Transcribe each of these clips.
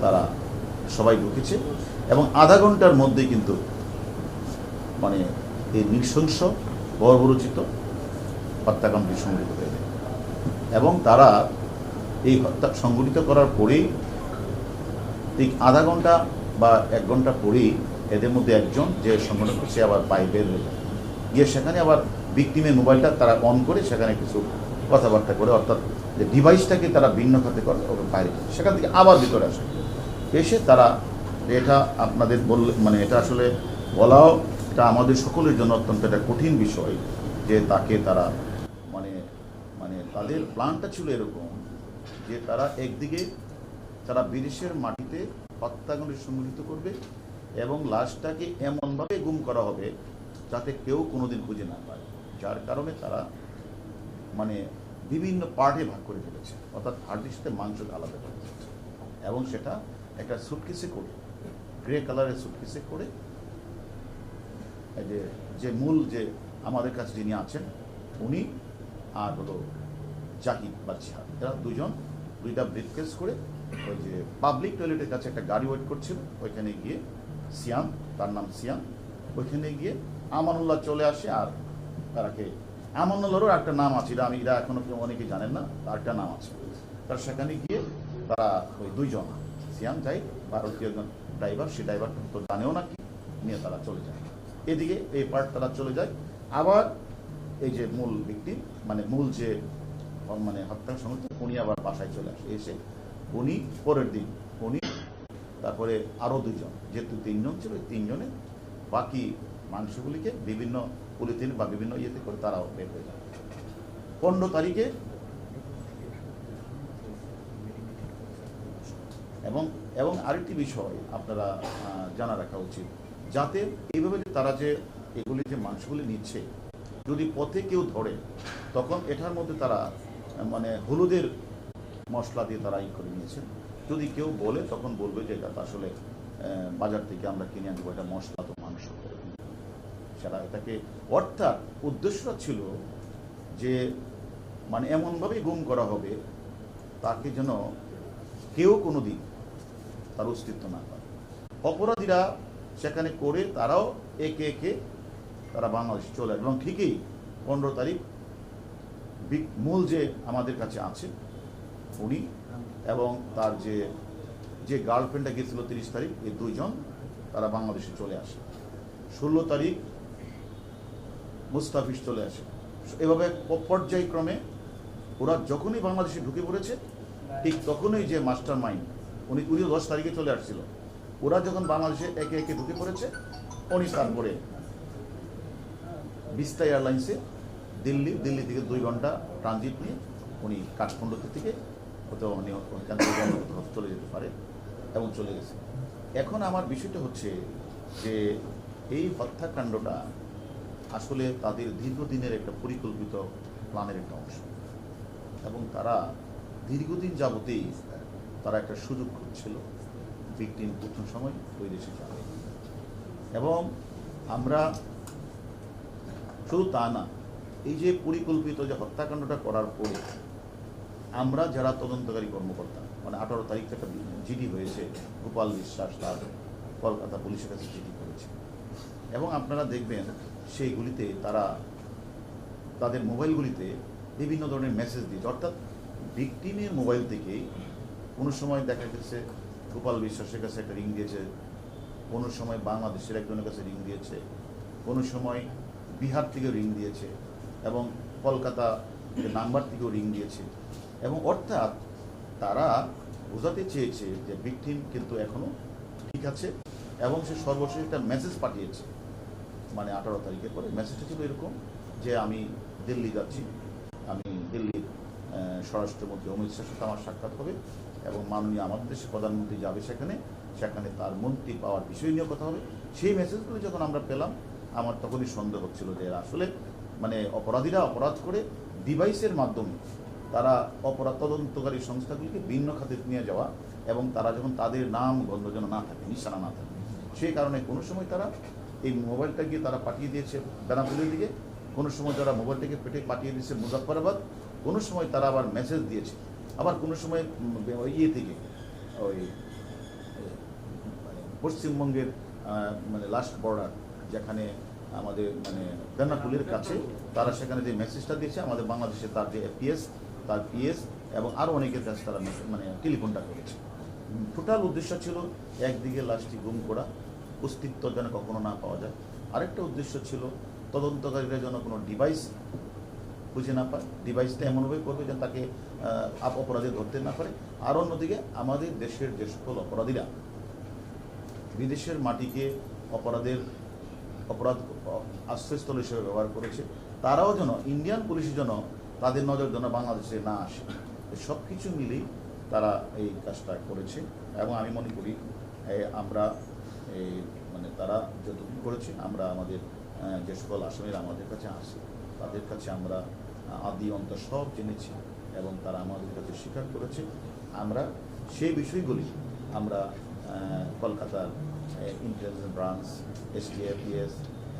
তারা সবাই ঢুকেছে এবং আধা ঘন্টার মধ্যেই কিন্তু মানে এই নৃশংস বর্বরচিত হত্যাকাণ্ডটি সংঘটিত হয়ে যায় এবং তারা এই হত্যা সংঘটিত করার পরেই ঠিক আধা ঘন্টা বা 1 ঘন্টা পরেই এদের মধ্যে একজন যে সংগঠন সে আবার বের হয়ে যায়, গিয়ে সেখানে আবার ভিকটিমের মোবাইলটা তারা অন করে সেখানে কিছু কথাবার্তা করে, অর্থাৎ যে ডিভাইসটাকে তারা ভিন্ন খাতে করে বাইরে, সেখান থেকে আবার ভিতরে আসে, এসে তারা এটা আপনাদের বললে মানে এটা আসলে বলাও এটা আমাদের সকলের জন্য অত্যন্ত একটা কঠিন বিষয় যে তাকে তারা মানে মানে তাদের প্ল্যানটা ছিল এরকম যে তারা একদিকে তারা বিদেশের মাটিতে হত্যাকাণ্ড সংঘটিত করবে এবং লাশটাকে এমনভাবে গুম করা হবে যাতে কেউ কোনোদিন খুঁজে না পায়, যার কারণে তারা মানে বিভিন্ন পার্টে ভাগ করে ফেলেছে, অর্থাৎ হাড়ির সাথে মাংস আলাদা করে ফেলেছে এবং সেটা একটা সুটকেসে করে গ্রে কালারের সুটকেসে করে যে মূল যে আমাদের কাছে যিনি আছেন উনি আর হলো জাহিদ বা জিহাদ, এরা দুইটা ব্রিফকেস করে ওই যে পাবলিক টয়লেটের কাছে একটা গাড়ি ওয়েট করছিল, ওইখানে গিয়ে সিয়াম, তার নাম সিয়াম, ওইখানে গিয়ে আমানুল্লাহ চলে আসে। আর তারাকে আমানুল্লাহরও একটা নাম আছে, এরা এখনো কেউ অনেকেই জানেন না, তার একটা নাম আছে। তার সেখানে গিয়ে তারা ওই দুইজন সিয়াম যাই ভারতীয় একজন ড্রাইভার, সে ড্রাইভার তো জানেও না কি নিয়ে তারা চলে যায়, এদিকে এই পার্ট তারা চলে যায়। আবার এই যে মূল ভিকটিম মানে মূল যে মানে হত্যা সংঘটিত উনি আবার বাসায় চলে আসে, এসে উনি পরের দিন উনি তারপরে আরও দুইজন, যেহেতু 3 জন ছিল, 3 জনে বাকি মাংসগুলিকে বিভিন্ন পলিথিন বা বিভিন্ন ইয়েতে করে তারাও বের হয়ে যায়। 15 তারিখে এবং আরেকটি বিষয় আপনারা জানা রাখা উচিত, যাতে এইভাবে তারা যে এগুলি যে মাংসগুলি নিচ্ছে যদি পথে কেউ ধরে তখন এটার মধ্যে তারা মানে হলুদের মশলা দিয়ে তারা করে নিয়েছেন, যদি কেউ বলে তখন বলবে যে এটা আসলে বাজার থেকে আমরা কিনে আনবো, এটা মশলা তো মাংস সেটা এটাকে, অর্থাৎ উদ্দেশ্যটা ছিল যে মানে এমনভাবেই গুম করা হবে তাকে যেন কেউ কোনোদিন তার অস্তিত্ব না পায়। অপরাধীরা সেখানে করে তারাও একে একে তারা বাংলাদেশে চলে এবং ঠিকই 15 তারিখ মূল যে আমাদের কাছে আছে উনি এবং তার যে গার্লফ্রেন্ডটা গিয়েছিল 30 তারিখ, এই 2 জন তারা বাংলাদেশে চলে আসে। 16 তারিখ মুস্তাফিজ চলে আসে। এভাবে পর্যায়ক্রমে ওরা যখনই বাংলাদেশে ঢুকে পড়েছে ঠিক তখনই যে মাস্টার মাইন্ড উনিও 10 তারিখে চলে আসছিল, ওরা যখন বাংলাদেশে একে একে ঢুকে পড়েছে উনি তারপরে বিস্তা এয়ারলাইন্সে দিল্লি থেকে 2 ঘন্টা ট্রানজিট নিয়ে উনি কাঠমান্ডু থেকে ওখান থেকে চলে যেতে পারে এবং চলে গেছে। এখন আমার বিষয়টা হচ্ছে যে এই হত্যাকাণ্ডটা আসলে তাদের দীর্ঘদিনের একটা পরিকল্পিত প্ল্যানের একটা অংশ এবং তারা দীর্ঘদিন যাবতেই তারা একটা সুযোগ খুঁজছিল ভিকটিম প্রথম সময় ওই দেশে যাবে। এবং আমরা শুধু তা না, এই যে পরিকল্পিত যে হত্যাকাণ্ডটা করার পরে আমরা যারা তদন্তকারী কর্মকর্তা মানে 18 তারিখ থেকে জিডি হয়েছে, গোপাল বিশ্বাস তার কলকাতা পুলিশের কাছে জিডি করেছে এবং আপনারা দেখবেন সেইগুলিতে তারা তাদের মোবাইলগুলিতে বিভিন্ন ধরনের মেসেজ দিয়েছে, অর্থাৎ ভিকটিমের মোবাইল থেকেই কোনো সময় দেখা গেছে গোপাল বিশ্বাসের কাছে একটা রিং দিয়েছে, কোনো সময় বাংলাদেশের একজনের কাছে রিং দিয়েছে, কোনো সময় বিহার থেকে রিং দিয়েছে এবং কলকাতা নাম্বার থেকেও রিং দিয়েছে এবং অর্থাৎ তারা বোঝাতে চেয়েছে যে ভিকটিম কিন্তু এখনো ঠিক আছে এবং সে সর্বশেষ একটা মেসেজ পাঠিয়েছে মানে 18 তারিখের পরে মেসেজটা ছিল এরকম যে আমি দিল্লি যাচ্ছি, আমি দিল্লির স্বরাষ্ট্রমন্ত্রী অমিত শাহের সাথে আমার সাক্ষাৎ হবে এবং মাননীয় আমাদের দেশের প্রধানমন্ত্রী যাবে সেখানে তার মন্ত্রী পাওয়ার বিষয় নিয়ে কথা হবে। সেই মেসেজগুলো যখন আমরা পেলাম আমার তখনই সন্দেহ হচ্ছিল যে আসলে মানে অপরাধীরা অপরাধ করে ডিভাইসের মাধ্যমে তারা অপরাধ তদন্তকারী সংস্থাগুলিকে ভিন্ন খাতে নিয়ে যাওয়া এবং তারা যখন তাদের নাম গন্ধ যেন না থাকে, নিশানা না থাকে, সেই কারণে কোনো সময় তারা এই মোবাইলটা গিয়ে তারা পাঠিয়ে দিয়েছে বেনাপুলের দিকে, কোনো সময় তারা মোবাইলটাকে পাঠিয়ে দিয়েছে মুজাফফরাবাদ, কোনো সময় তারা আবার মেসেজ দিয়েছে, আবার কোনো সময় ইয়ে থেকে ওই পশ্চিমবঙ্গের মানে লাস্ট বর্ডার যেখানে আমাদের মানে বেনাপুলের কাছে তারা সেখানে যে মেসেজটা দিয়েছে আমাদের বাংলাদেশে তার যে এপিএস তার পিএস এবং আরও অনেকের কাছে তারা মানে টেলিফোনটা করেছে। টোটাল উদ্দেশ্য ছিল একদিকে লাশটি গুম করা, অস্তিত্ব যেন কখনো না পাওয়া যায়, আরেকটা উদ্দেশ্য ছিল তদন্তকারীরা যেন কোনো ডিভাইস খুঁজে না পায়, ডিভাইসটা এমনভাবে করবে যেন তাকে অপরাধী ধরতে না পারে। আর অন্যদিকে আমাদের দেশের যে সকল অপরাধীরা বিদেশের মাটিকে অপরাধ আশ্রয়স্থল হিসেবে ব্যবহার করেছে, তারাও যেন ইন্ডিয়ান পুলিশের জন্য তাদের নজর যেন বাংলাদেশে না আসে। সব কিছু মিলেই তারা এই কাজটা করেছে এবং আমি মনে করি আমরা এই মানে তারা যতটুকু করেছে আমরা আমাদের যে সকল আসামিরা আমাদের কাছে আসে তাদের কাছে আমরা আদি অন্ত সব জেনেছি এবং তারা আমাদের কাছে স্বীকার করেছে। আমরা সেই বিষয়গুলি আমরা কলকাতার ইন্টেলিজেন্স ব্রাঞ্চ, এসটিএফ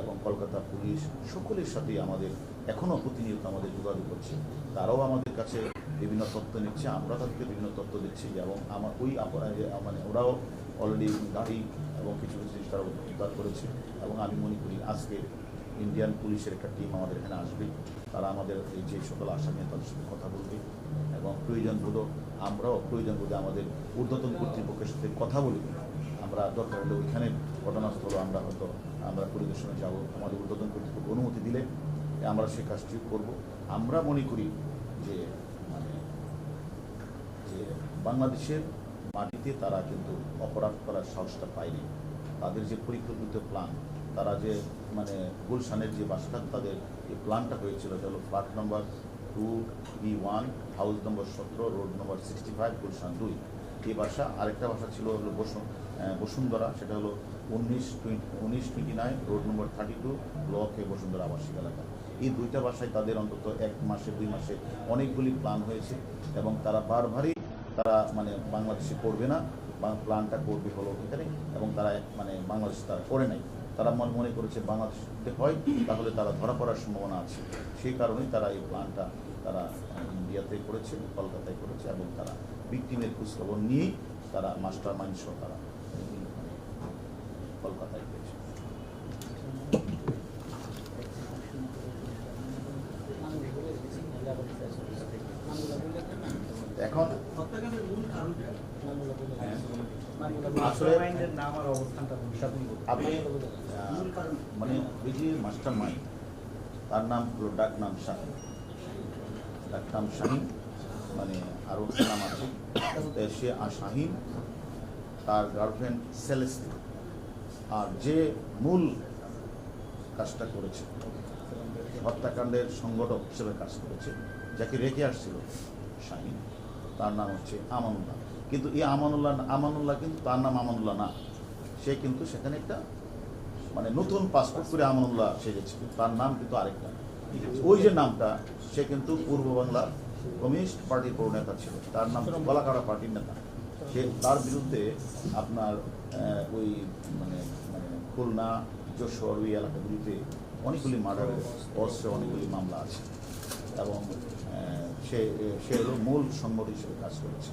এবং কলকাতা পুলিশ সকলের সাথেই আমাদের এখনও প্রতিনিয়ত আমাদের যোগাযোগ করছে। তারাও আমাদের কাছে বিভিন্ন তথ্য নিচ্ছে, আমরা তাদেরকে বিভিন্ন তথ্য দিচ্ছি এবং আমার ওই মানে ওরাও অলরেডি গাড়ি এবং কিছু কিছু জিনিস তারা উদ্ধার করেছে। এবং আমি মনে করি আজকে ইন্ডিয়ান পুলিশের একটা টিম আমাদের এখানে আসবে, তারা আমাদের এই যে সকল আসামি তাদের সাথে কথা বলবে এবং আমরাও প্রয়োজন বোধে আমাদের ঊর্ধ্বতন কর্তৃপক্ষের সাথে কথা বলি। আমরা দরকার হলে ওইখানে ঘটনাস্থল আমরা পরিদর্শনে যাব, আমাদের ঊর্ধ্বতন কর্তৃপক্ষ অনুমতি দিলে আমরা সে কাজটি করব। আমরা মনে করি যে মানে যে বাংলাদেশের মাটিতে তারা কিন্তু অপরাধ করার সাহসটা পায়নি। তাদের যে পরিকল্পিত প্ল্যান, তারা যে মানে গুলশানের যে বাসটা তাদের এই প্ল্যানটা হয়েছিল, এটা হলো flat number 2B1 house number 17 road number 65 Gulshan 2 এই বাসা। আরেকটা বাসা ছিল হলো বসুন্ধরা, সেটা হলো 1929 রোড নম্বর 32 ব্লকে বসুন্ধরা আবাসিক এলাকা। এই দুইটা বাসায় তাদের অন্তত 1 মাসে 2 মাসে অনেকগুলি প্ল্যান হয়েছে এবং তারা বারবারই তারা মানে বাংলাদেশে করবে না, প্ল্যানটা করবে হলো এখানে এবং তারা মানে বাংলাদেশে তারা করে নাই। তারা মনে করেছে বাংলাদেশে হয় তাহলে তারা ধরা পড়ার সম্ভাবনা আছে, সেই কারণেই তারা এই প্ল্যানটা তারা ইন্ডিয়াতে করেছে, কলকাতায় করেছে এবং তারা ভিকটিমের খোঁজখবর নিয়েই তারা মাস্টার মাইন্ড সহ তারা কলকাতায় করেছে। এখন আসলে আপনি মানে ওই যে মাস্টার মাইন্ড তার নাম হলো ডাক নাম শাহিন, মানে আরও নাম আছে সে শাহিন, তার গার্লফ্রেন্ড সেলেস্টি, আর যে মূল কাজটা করেছে হত্যাকাণ্ডের সংগঠক হিসেবে কাজ করেছে, যাকে রেখে আসছিল শাহিন, তার নাম হচ্ছে আমানুল্লাহ। কিন্তু এই আমানুল্লাহ কিন্তু তার নাম আমানুল্লাহ না, সে কিন্তু সেখানে একটা মানে নতুন পাসপোর্ট করে আমানুল্লাহ সেজেছে, তার নাম কিন্তু আরেকটা। ওই যে নামটা সে কিন্তু পূর্ব বাংলা কমিউনিস্ট পার্টির বড় নেতা ছিল, তার নাম বলাকাড়া পার্টির নেতা। সে তার বিরুদ্ধে আপনার ওই মানে মানে খুলনা যশোর ওই এলাকাগুলিতে অনেকগুলি মার্ডারের অস্ত্রে অনেকগুলি মামলা আছে এবং সে হলো মূল সংগঠন হিসেবে কাজ করেছে।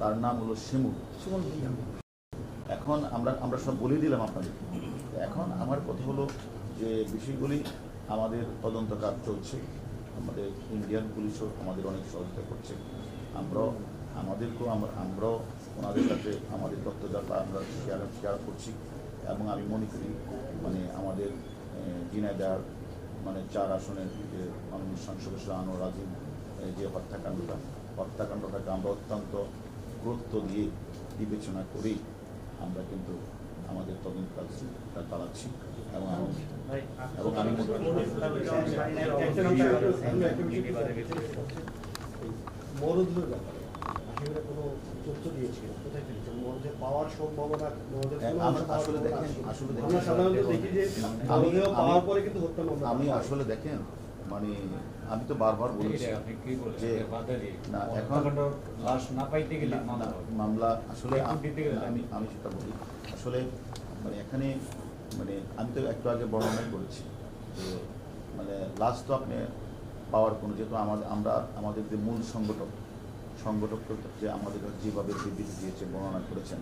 তার নাম হলো শিমুল। এখন আমরা সব বলে দিলাম আপনাদের। এখন আমার কথা হলো যে বিষয়গুলি আমাদের তদন্ত কাজ চলছে, আমাদের ইন্ডিয়ান পুলিশও আমাদের অনেক সহযোগিতা করছে, আমরাও ওনাদের কাছে আমাদের তথ্যদাতা আমরা শেয়ার করছি এবং আমি মনে করি মানে আমাদের ঝিনাইদহ মানে 4 আসনের যে মাননীয় সংসদ সদস্য আনোয়ার আজিম যে হত্যাকাণ্ডটাকে আমরা অত্যন্ত গুরুত্ব দিয়ে বিবেচনা করেই আমরা কিন্তু আমাদের তদন্ত কাজটা চালাচ্ছি এবং আমি আসলে দেখেন মানে আমি তো বারবার বলেছি যে না এখন মামলা আসলে আমি সেটা বলি আসলে মানে এখানে মানে আমি তো একটু আগে বর্ণনা করেছি যে মানে লাস্ট তো আপনি পাওয়ার কোনো যেহেতু আমাদের যে মূল সংগঠক সংগঠক যে আমাদের যেভাবে বিবৃতি দিয়েছে, বর্ণনা করেছেন,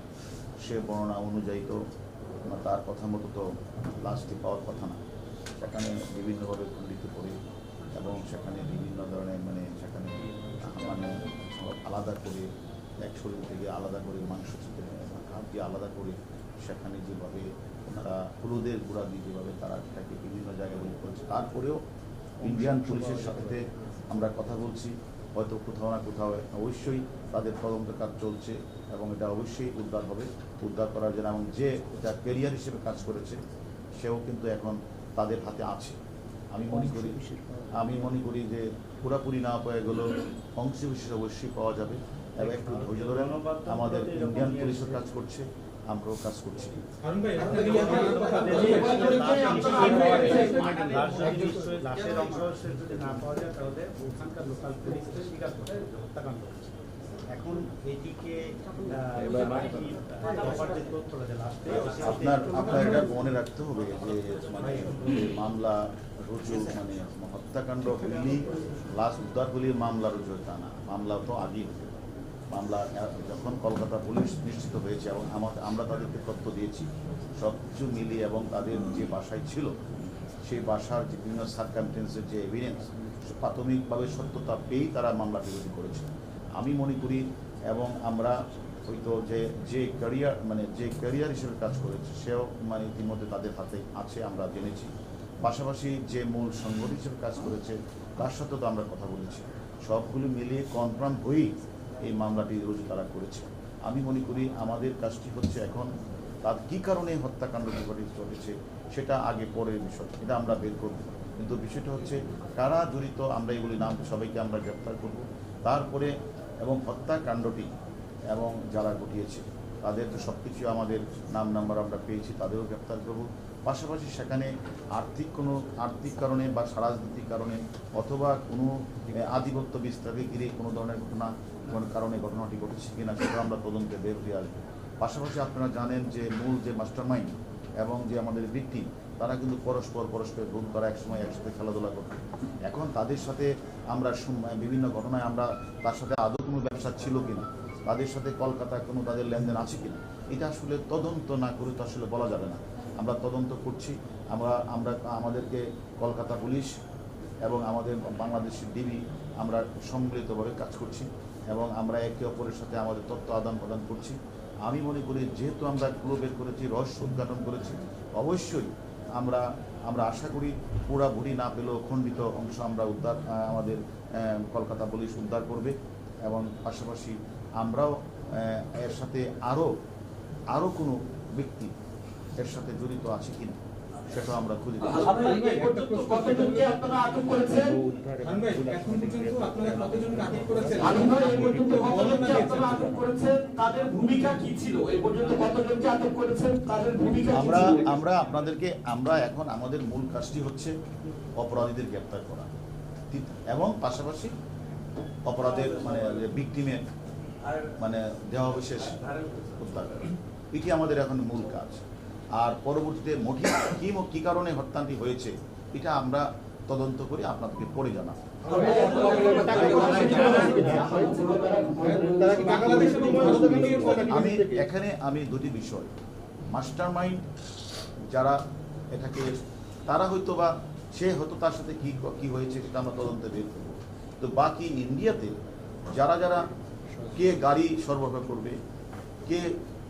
সে বর্ণনা অনুযায়ী তো তার কথা মতো তো লাশটি পাওয়ার কথা না। সেখানে বিভিন্নভাবে খণ্ডিত করে এবং সেখানে বিভিন্ন ধরনের সেখানে আলাদা করে এক শরীর থেকে আলাদা করে মাংস ঘাট দিয়ে আলাদা করে সেখানে যেভাবে ওনারা হলুদের গুঁড়া দিয়ে যেভাবে তারা এটাকে বিভিন্ন জায়গায় উল্লেখ করেছে, তারপরেও ইন্ডিয়ান পুলিশের সাথে আমরা কথা বলছি, হয়তো কোথাও না কোথাও অবশ্যই তাদের তদন্ত কাজ চলছে এবং এটা অবশ্যই উদ্ধার হবে, উদ্ধার করার জন্য। এবং যে এটা ক্যারিয়ার হিসেবে কাজ করেছে সেও কিন্তু এখন তাদের হাতে আছে। আমি মনে করি যে পুরাপুরি না পাওয়া গেলেও অংশ বিশেষ অবশ্যই পাওয়া যাবে এবং একটু ধৈর্য ধরে আমাদের ইন্ডিয়ান পুলিশও কাজ করছে, আমরাও কাজ করছি। এখন এটিকে আপনার এটা মনে রাখতে হবে যে মামলা রুজু হত্যাকাণ্ড হইলেই লাশ উদ্ধার হলে মামলা রুজু তা না, মামলা তো আগেই হতে পারে। মামলা যখন কলকাতা পুলিশ নিশ্চিত হয়েছে এবং আমরা তাদেরকে তথ্য দিয়েছি সব কিছু মিলিয়ে এবং তাদের যে বাসায় ছিল সেই বাসার যে বিভিন্ন সার্কামস্টেন্সের যে এভিডেন্স প্রাথমিকভাবে সত্যতা পেয়েই তারা মামলাটি রুজু করেছে। আমি মনে করি এবং আমরা হয়তো যে ক্যারিয়ার হিসেবে কাজ করেছে সেও ইতিমধ্যে তাদের হাতে আছে, আমরা জেনেছি। পাশাপাশি যে মূল সংগঠন হিসেবে কাজ করেছে তার সাথে তো আমরা কথা বলেছি, সবগুলো মিলিয়ে কনফার্ম হয়েই এই মামলাটি রুজু তারা করেছে। আমি মনে করি আমাদের কাজটি হচ্ছে এখন তার কী কারণে হত্যাকাণ্ড ঘটেছে সেটা আগে পরের বিষয়, এটা আমরা বের করব। কিন্তু বিষয়টা হচ্ছে কারা জড়িত, আমরা এগুলি নাম সবাইকে আমরা গ্রেপ্তার করব। তারপরে এবং হত্যাকাণ্ডটি এবং যারা ঘটিয়েছে তাদের তো সব কিছু আমাদের নাম্বার আমরা পেয়েছি, তাদেরও গ্রেপ্তার করব। পাশাপাশি সেখানে আর্থিক কারণে বা রাজনৈতিক কারণে অথবা কোনো আধিপত্য বিস্তারকে ঘিরে কোনো ধরনের কারণে ঘটনাটি ঘটেছে কিনা সেটা আমরা তদন্তে বের হয়ে আসবো। পাশাপাশি আপনারা জানেন যে মূল যে মাস্টারমাইন্ড এবং যে আমাদের ভিকটিম তারা কিন্তু পরস্পরের বন্ধু, তারা একসময় একসাথে খেলাধুলা করত। এখন তাদের সাথে আমরা বিভিন্ন ঘটনায় আমরা তার সাথে আদৌ কোনো ব্যবসা ছিল কিনা, তাদের সাথে কলকাতায় কোনো তাদের লেনদেন আছে কিনা, এটা আসলে তদন্ত না করে তো আসলে বলা যাবে না। আমরা তদন্ত করছি, আমরা আমাদেরকে কলকাতা পুলিশ এবং আমাদের বাংলাদেশের ডিবি আমরা সম্মিলিতভাবে কাজ করছি এবং আমরা একে অপরের সাথে আমাদের তথ্য আদান প্রদান করছি। আমি মনে করি যেহেতু আমরা ক্লু বের করেছি, রহস্য উদ্ঘাটন করেছি, অবশ্যই আমরা আশা করি পুরাপুরি না পেলেও খণ্ডিত অংশ আমরা আমাদের কলকাতা পুলিশ উদ্ধার করবে এবং পাশাপাশি আমরাও এর সাথে আরও কোনো ব্যক্তি এর সাথে জড়িত আছে কিনা সেটা আমরা খুঁজে আমরা আপনাদেরকে এখন আমাদের মূল কাজটি হচ্ছে অপরাধীদের গ্রেপ্তার করা এবং পাশাপাশি অপরাধের ভিকটিমের দেহাবশেষ উদ্ধার করা, এটি আমাদের এখন মূল কাজ। আর পরবর্তীতে মোটিভ কী কারণে হত্যাটি হয়েছে এটা আমরা তদন্ত করে আপনাদেরকে পরে জানাবো। আমি দুটি বিষয়, মাস্টার মাইন্ড যারা এটাকে তারা হয়তো বা সে হয়তো তার সাথে কি হয়েছে সেটা আমরা তদন্তে বের করবো। তো বাকি ইন্ডিয়াতে যারা কে গাড়ি সরবরাহ করবে, কে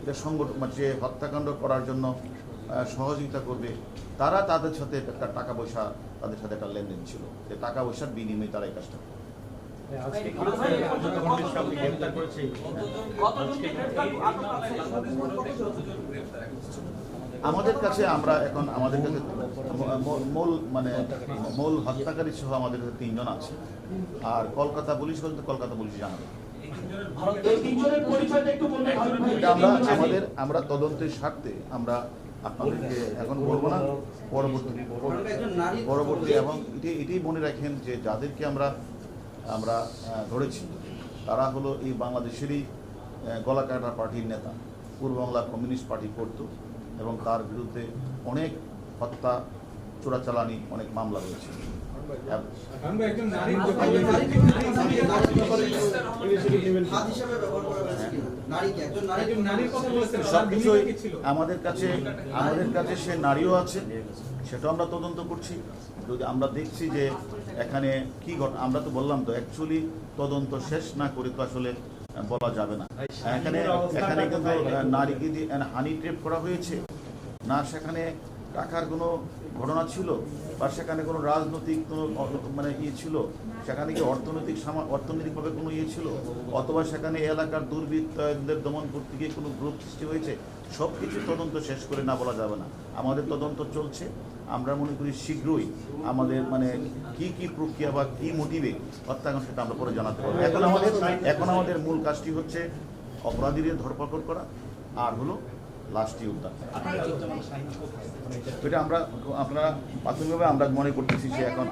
এটা সংগঠন যে হত্যাকাণ্ড করার জন্য সহযোগিতা করবে, তারা তাদের সাথে একটা টাকা পয়সা তাদের সাথে একটা লেনদেন ছিল, যে টাকা পয়সার বিনিময়ে তারা এই কাজটা করে। আমাদের কাছে মূল হত্যাকারী সহ আমাদের কাছে 3 জন আছে, আর কলকাতা পুলিশ জানাবে। আমরা তদন্তের স্বার্থে আমরা আপনাদেরকে এখন বলবো না, পরবর্তী এবং এটি মনে রাখেন যে যাদেরকে আমরা ধরেছি তারা হলো এই বাংলাদেশেরই গলাকাটা পার্টির নেতা, পূর্ব বাংলা কমিউনিস্ট পার্টি করত এবং তার বিরুদ্ধে অনেক হত্যা চোরাচালানি অনেক মামলা রয়েছে। সবকিছুই আমাদের কাছে সে নারীও আছে, সেটাও আমরা তদন্ত করছি। যদি আমরা দেখছি যে এখানে কি আমরা তো বললাম তো অ্যাকচুয়ালি তদন্ত শেষ না করে তো আসলে বলা যাবে না। এখানে কিন্তু নারীকে দিয়ে হানি ট্রেপ করা হয়েছে না, সেখানে টাকার কোনো ঘটনা ছিল বা সেখানে কোনো রাজনৈতিক কোনো মানে ছিল, সেখানে কি অর্থনৈতিকভাবে কোনো ছিল, অথবা সেখানে এলাকার দুর্বৃত্তদের দমন করতে গিয়ে কোনো গ্রুপ সৃষ্টি হয়েছে, সব কিছু তদন্ত শেষ করে না বলা যাবে না। আমাদের তদন্ত চলছে, আমরা মনে করি শীঘ্রই আমাদের মানে কি প্রক্রিয়া বা কি মোটিভে হত্যাকাণ্ড সেটা আমরা পরে জানাতে পারবো। এখন আমাদের মূল কাজটি হচ্ছে অপরাধীদের ধরপাকড় করা আর হলো লাশটি উদ্ধার। এটা আপনারা প্রাথমিকভাবে আমরা মনে করতেছি সে এখন